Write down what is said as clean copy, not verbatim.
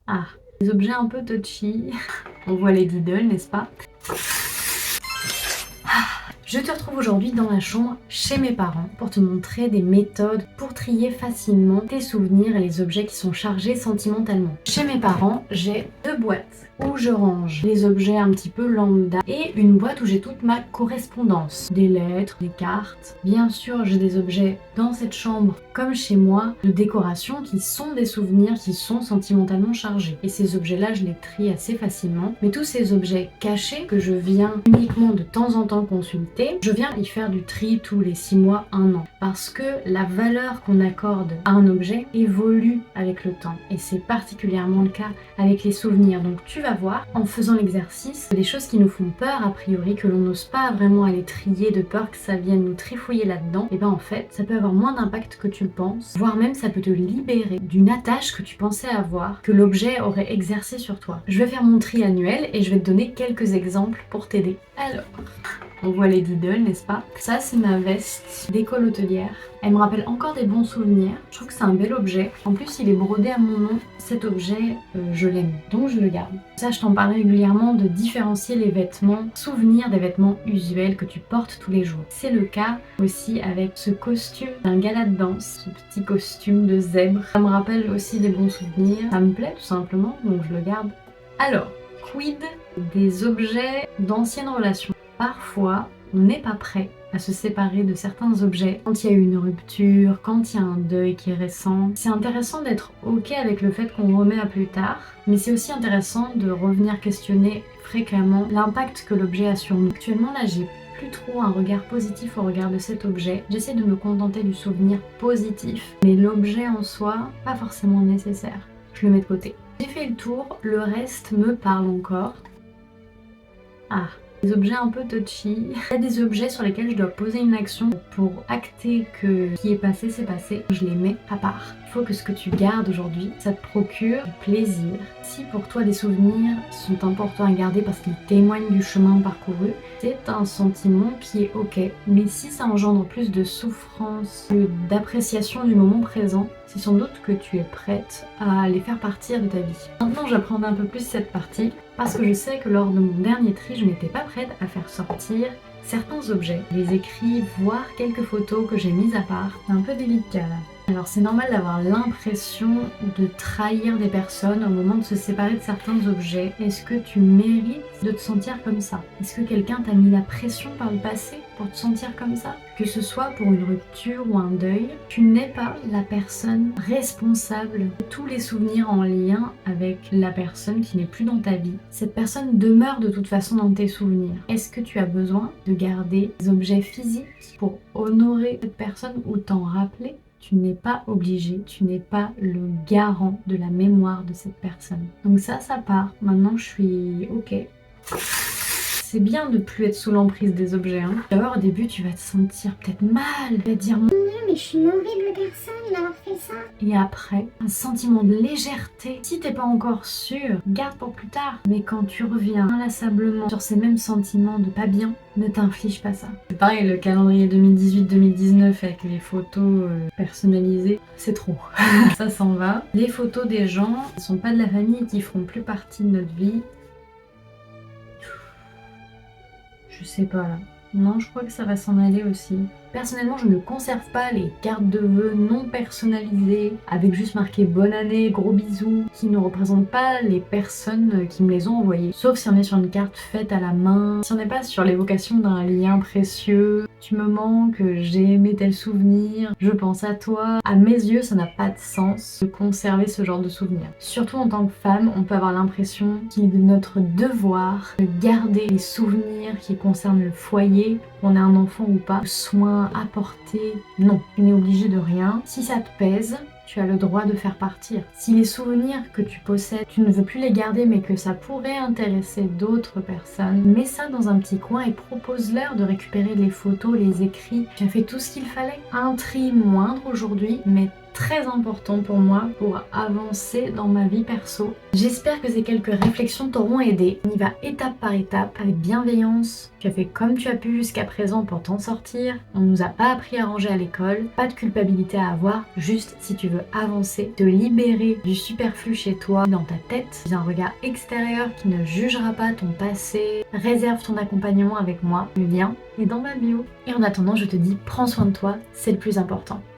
Ah, des objets un peu touchy. On voit les Diddle, n'est-ce pas? Je te retrouve aujourd'hui dans la chambre chez mes parents pour te montrer des méthodes pour trier facilement tes souvenirs et les objets qui sont chargés sentimentalement. Chez mes parents, j'ai deux boîtes où je range les objets un petit peu lambda et une boîte où j'ai toute ma correspondance, des lettres, des cartes. Bien sûr, j'ai des objets dans cette chambre comme chez moi de décoration qui sont des souvenirs qui sont sentimentalement chargés. Et ces objets-là, je les trie assez facilement. Mais tous ces objets cachés que je viens uniquement de temps en temps consulter, je viens y faire du tri tous les 6 mois, 1 an. Parce que la valeur qu'on accorde à un objet évolue avec le temps. Et c'est particulièrement le cas avec les souvenirs. Donc tu vas voir, en faisant l'exercice, des choses qui nous font peur a priori, que l'on n'ose pas vraiment aller trier de peur que ça vienne nous trifouiller là-dedans, et ben en fait, ça peut avoir moins d'impact que tu le penses, voire même ça peut te libérer d'une attache que tu pensais avoir, que l'objet aurait exercé sur toi. Je vais faire mon tri annuel et je vais te donner quelques exemples pour t'aider. Alors, on voit les Diddle, n'est-ce pas? Ça, c'est ma veste d'école hôtelière. Elle me rappelle encore des bons souvenirs. Je trouve que c'est un bel objet. En plus, il est brodé à mon nom. Cet objet, je l'aime, donc je le garde. Ça, je t'en parle régulièrement de différencier les vêtements, souvenirs des vêtements usuels que tu portes tous les jours. C'est le cas aussi avec ce costume d'un gala de danse, ce petit costume de zèbre. Ça me rappelle aussi des bons souvenirs. Ça me plaît tout simplement, donc je le garde. Alors, quid des objets d'anciennes relations? Parfois, on n'est pas prêt à se séparer de certains objets quand il y a eu une rupture, quand il y a un deuil qui est récent. C'est intéressant d'être ok avec le fait qu'on remet à plus tard, mais c'est aussi intéressant de revenir questionner fréquemment l'impact que l'objet a sur nous. Actuellement, là, j'ai plus trop un regard positif au regard de cet objet. J'essaie de me contenter du souvenir positif, mais l'objet en soi, pas forcément nécessaire. Je le mets de côté. J'ai fait le tour, le reste me parle encore. Ah, des objets un peu touchy. Il y a des objets sur lesquels je dois poser une action pour acter que ce qui est passé, c'est passé. Je les mets à part. Il faut que ce que tu gardes aujourd'hui, ça te procure du plaisir. Si pour toi des souvenirs sont importants à garder parce qu'ils témoignent du chemin parcouru, c'est un sentiment qui est ok. Mais si ça engendre plus de souffrance que d'appréciation du moment présent, c'est sans doute que tu es prête à les faire partir de ta vie. Maintenant, j'apprends un peu plus cette partie parce que je sais que lors de mon dernier tri, je n'étais pas prête à faire sortir certains objets, les écrits, voire quelques photos que j'ai mises à part. C'est un peu délicat là. Alors c'est normal d'avoir l'impression de trahir des personnes au moment de se séparer de certains objets. Est-ce que tu mérites de te sentir comme ça? Est-ce que quelqu'un t'a mis la pression par le passé pour te sentir comme ça? Que ce soit pour une rupture ou un deuil, tu n'es pas la personne responsable de tous les souvenirs en lien avec la personne qui n'est plus dans ta vie. Cette personne demeure de toute façon dans tes souvenirs. Est-ce que tu as besoin de garder des objets physiques pour honorer cette personne ou t'en rappeler? Tu n'es pas obligé, tu n'es pas le garant de la mémoire de cette personne. Donc ça part. Maintenant, je suis ok. C'est bien de plus être sous l'emprise des objets. D'abord, au début, tu vas te sentir peut-être mal. Tu vas te dire, mon Dieu, mais je suis une horrible personne d'avoir fait ça. Et après, un sentiment de légèreté. Si t'es pas encore sûr, garde pour plus tard. Mais quand tu reviens inlassablement sur ces mêmes sentiments de pas bien, ne t'inflige pas ça. C'est pareil, le calendrier 2018-2019 avec les photos personnalisées, c'est trop. Ça s'en va. Les photos des gens qui sont pas de la famille et qui feront plus partie de notre vie, je sais pas là. Non, je crois que ça va s'en aller aussi. Personnellement, je ne conserve pas les cartes de vœux non personnalisées, avec juste marqué bonne année, gros bisous, qui ne représentent pas les personnes qui me les ont envoyées. Sauf si on est sur une carte faite à la main, si on n'est pas sur l'évocation d'un lien précieux. Tu me manques, j'ai aimé tel souvenir, je pense à toi. À mes yeux, ça n'a pas de sens de conserver ce genre de souvenirs. Surtout en tant que femme, on peut avoir l'impression qu'il est de notre devoir de garder les souvenirs qui concernent le foyer, qu'on ait un enfant ou pas, le soin apporté. Non, tu n'es obligé de rien. Si ça te pèse, tu as le droit de faire partir. Si les souvenirs que tu possèdes, tu ne veux plus les garder mais que ça pourrait intéresser d'autres personnes, mets ça dans un petit coin et propose-leur de récupérer les photos, les écrits. Tu as fait tout ce qu'il fallait. Un tri moindre aujourd'hui, mais très important pour moi pour avancer dans ma vie perso. J'espère que ces quelques réflexions t'auront aidé. On y va étape par étape, avec bienveillance. Tu as fait comme tu as pu jusqu'à présent pour t'en sortir. On nous a pas appris à ranger à l'école. Pas de culpabilité à avoir. Juste, si tu veux avancer, te libérer du superflu chez toi, dans ta tête, un regard extérieur qui ne jugera pas ton passé. Réserve ton accompagnement avec moi. Le lien est dans ma bio. Et en attendant, je te dis, prends soin de toi, c'est le plus important.